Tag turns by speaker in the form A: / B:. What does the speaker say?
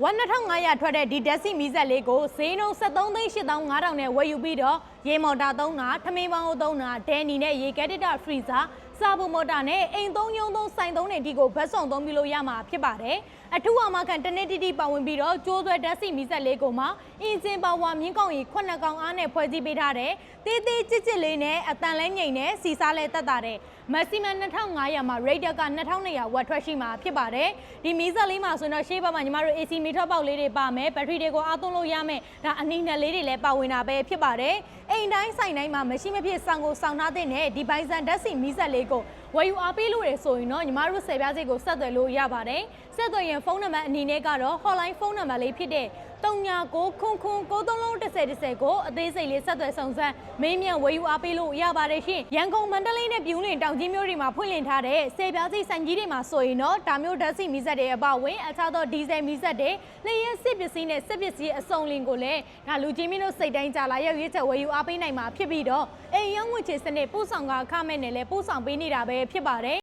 A: 1500ထွက်တဲ့ဒီဓာတ်ဆီမီးစက်လေးကိုဈေးနှုန်း73,8500နဲ့ဝယ်ယူပြီးတော့ရေမော်တာသုံးတာထမင်းပေါင်းသုံးတာဒဲနီနဲ့ရေကက်တစ်တာဖရီဇာစာဘူမော်တာနဲ့အိမ်သုံးရုံသုံးဆိုင်သုံးနေဒီကိုဘတ်စုံသုံးပြီးလို့ရမှာဖြစ်ပါတယ်အထူးအမခံတနေ့တိပါဝင်ပြီးတော့ကျိုးသွဲဓာတ်ဆီမီးစက်လေးကိုမှအင်ဂျင်ပါဝါမြင်းကောင်ကြီး9ကောင်အားနဲ့ဖွဲ့စည်းပေးထားတဲ့တေးသေးချစ်လေးနဲ့အတန်လဲငိမ့်နဲ့စီစားလဲတက်တာတဲ့မက်ဆီမမ်2500မှာရိတ်တက်က2200ဝက်ထွက်ရှိမှာဖြစ်ပါတယ်ဒီမီးစက်လေးမှာဆိုတော့ရှေ့ဘက်မှာညီမတို့ AC မီထပေါက်လေးတွေပါမယ်ဘက်ထရီတွေကိုအားသွင်းလို့ရမယ်ဒါအနီနယ်လေးတွေလည်းပါဝင်တာပဲဖြစ်ပါတယ်အိမ်တိုင်းဆိုင်တိုင်းမှာမရှိမဖြစ်ဆောင်ကိုဆောင်ထားတဲ့ဒီဘိုင်ဇန်ဓာတ်ဆီမီးစက်လေးကိုဝယ်ယူအားပေးလို့ရဆိုရင်တော့ညီမတို့10ပြားစိတ်ကိုဆက်သွယ်လို့ရပါတယ်ဆက်သွယ်ရင်ဖုန်းနံပါတ်အနေနဲ့ကတော့ hotline ဖုန်းနံပါတ်လေးဖြစ်တဲ့3999931010ကိုအသေးစိတ်လေးဆက်သွယ်ဆောင်စမ်းမေးမြန်းဝယ်ယူအားပေးလို့ရပါတယ်ရှင်ရန်ကုန်မန္တလေးနဲ့ပြူးလင်တောင်ကြီးမြို့တွေမှာဖွင့်လှစ်ထားတဲ့10ပြားစိတ်ဆိုင်ကြီးတွေမှာဆိုရင်တော့ဒါမျိုးဓာတ်ဆီမီးစက်တွေအပါအဝင်အခြားသောဒီဇယ်မီးစက်တွေလျှက်စစ်ပစ္စည်းနဲ့စစ်ပစ္စည်းအစုံလင်ကိုလည်းဒါလူကြီးမင်းတို့စိတ်တိုင်းကြလာရောက်ရွေးချက်ဝယ်ယူအားပေးနိုင်မှာဖြစ်ပြီးတော့အိမ်ရောင်းငွေချေစနစ်ပို့ဆောင်ကအခမဲ့နဲ့လည်းပို့ဆောင်ပေးနေတာပဲဖြစ်ပါတယ်